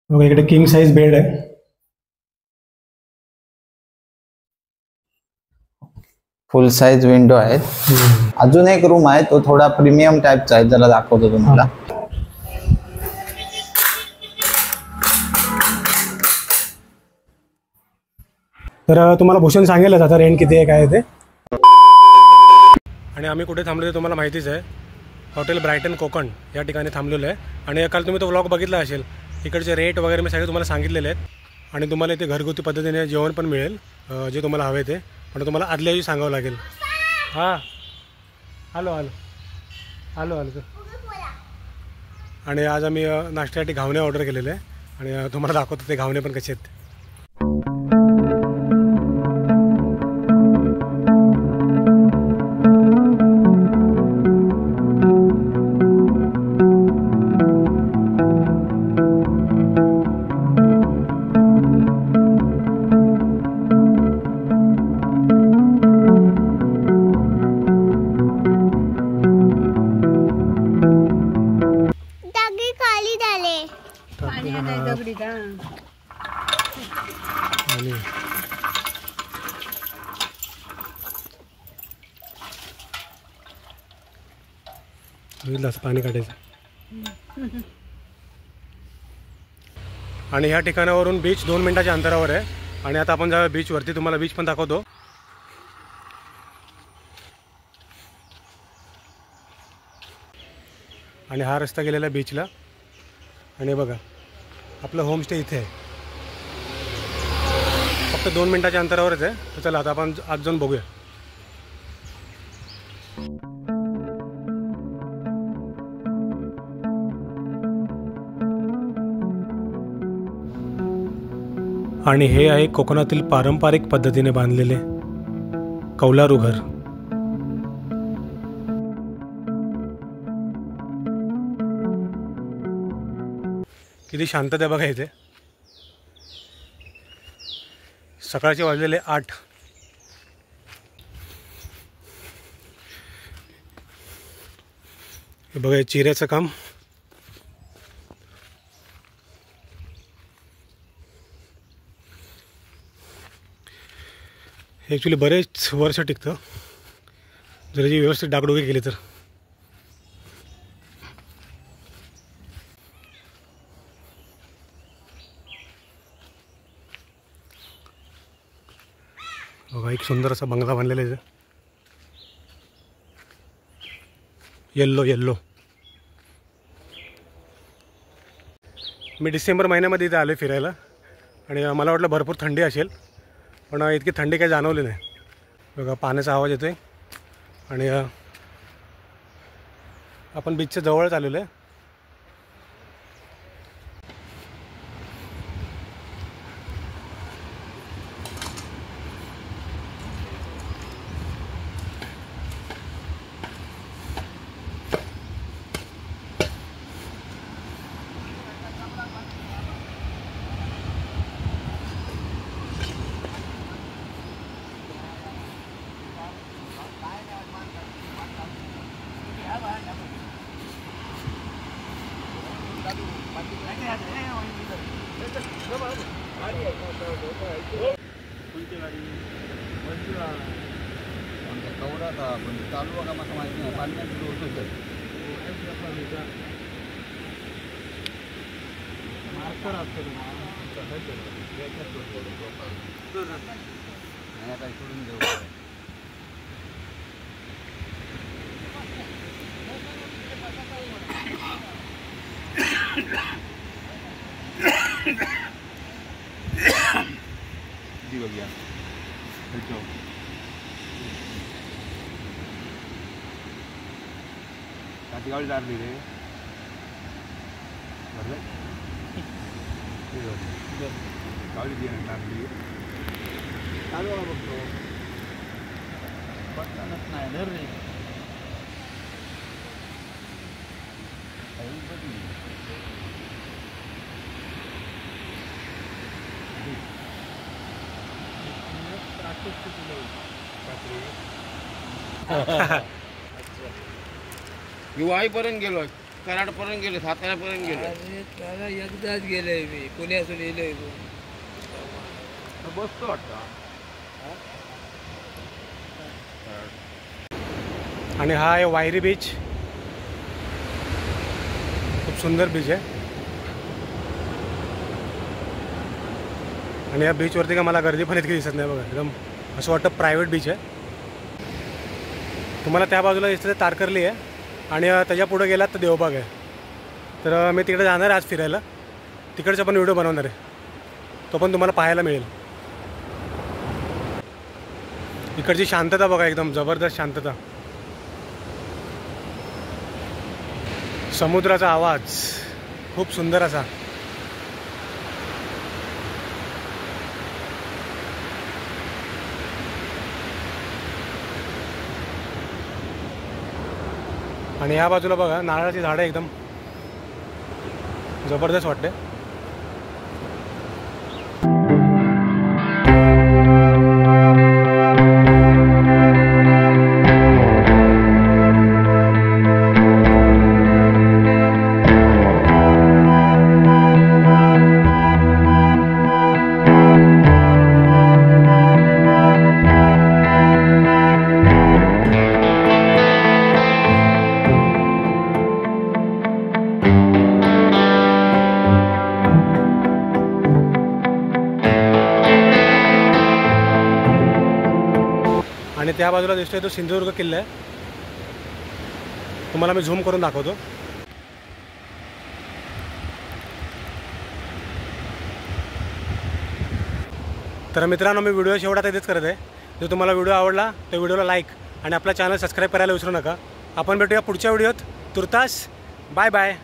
बघा इकडे king size bed आहे. फुल साईज विंडो आहेत. अजून एक रूम आहे, तो थोडा प्रीमियम टाईपचा आहे, जरा दाखवतो तुम्हाला. तर तुम्हाला भूषण सांगेलच आता रेंट किती आहे काय आहे ते. आणि आम्ही कुठे थांबलो ते तुम्हाला माहितीच आहे. हॉटेल ब्रायटन कोकण या ठिकाणी थांबलेलो आहे. आणि काल तुम्ही तो व्लॉग बघितला असेल. इकडचे रेट वगैरे मी सगळे तुम्हाला सांगितलेले आहेत. आणि तुम्हाला इथे घरगुती पद्धतीने जेवण पण मिळेल, जे तुम्हाला हवे ते. पण तुम्हाला आदल्या दिवशी सांगावं लागेल. हां हॅलो हॅलो हॅलो हॅलो. आणि आज आम्ही नाश्त्यासाठी घावणे ऑर्डर केलेले आहे. आणि तुम्हाला दाखवतो ते घावणे पण कसे आहेत. पाणी काढायचं. आणि ह्या ठिकाणावरून बीच 2 मिनिटाच्या अंतरावर आहे. आणि आता आपण जाऊया बीचवरती. तुम्हाला बीच पण दाखवतो. आणि हा रस्ता गेलेला बीचला. आणि बघा आपलं होमस्टे इथे आहे, फक्त 2 मिनिटाच्या अंतरावरच आहे. तर चला आता आपण आज जाऊन बघूया. आणि हे आहे कोकणातील पारंपरिक पद्धतीने बांधलेले कौलारू घर. किती शांतता आहे बघा इथे. सकाळचे वाजलेले 8. हे बघा चिऱ्याचं काम. हे ॲक्च्युली बरेच वर्ष टिकतं जर जी व्यवस्थित डागडुगी केली तर. बघा एक सुंदर असा बंगला बांधलेला आहे. Yellow yellow. मी डिसेंबर महिन्यामध्ये इथे आलो फिरायला. आणि मला वाटलं भरपूर थंडी असेल, पण इतकी थंडी काही जाणवली नाही. बघा पाण्याचा आवाज येतो आहे. आणि आपण बीचच्या जवळच आलेलो आहे. चालू बघा मला माहिती नाही. पाण्यात काही सोडून देऊ. जी बघूया काठी गाडी लागली रे. भरलं गाडी जी लागली चालू बघतो. बटनच नाही धर रे. वाईपर्यंत गेलो. कराडपर्यंत गेले, साताऱ्यापर्यंत गेले. अरे त्याला एकदाच गेलोय मी, पुण्यातून येलोय. बसतो वाटतं. आणि हा आहे वायरी बीच. खूप सुंदर बीच आहे. आणि या बीचवरती का मला गर्दी पण इतकी दिसत नाही बघा. एकदम असं वाटतं प्रायव्हेट बीच आहे. तुम्हाला त्या बाजूला दिसतं ते तारकर्ली आहे आणि त्याच्या पुढे गेलात तर देवबाग आहे. तर मी तिकडे जाणार आहे आज फिरायला. तिकडचा पण व्हिडिओ बनवणार आहे, तो पण तुम्हाला पाहायला मिळेल. इकडची शांतता बघा, एकदम जबरदस्त शांतता. समुद्राचा आवाज खूप सुंदर असा. आणि या बाजूला बघा नारळाची झाडं एकदम जबरदस्त वाटते. आणि त्या बाजूला दिसतोय तो सिंधुदुर्ग किल्ला आहे. तुम्हाला मी झूम करून दाखवतो. तर मित्रांनो, मी व्हिडिओ शेवटात इथेच करत आहे. जर तुम्हाला व्हिडिओ आवडला तर व्हिडिओला लाईक आणि आपला चॅनल सबस्क्राईब करायला विसरू नका. आपण भेटूया पुढच्या व्हिडिओत. तुर्तास बाय बाय.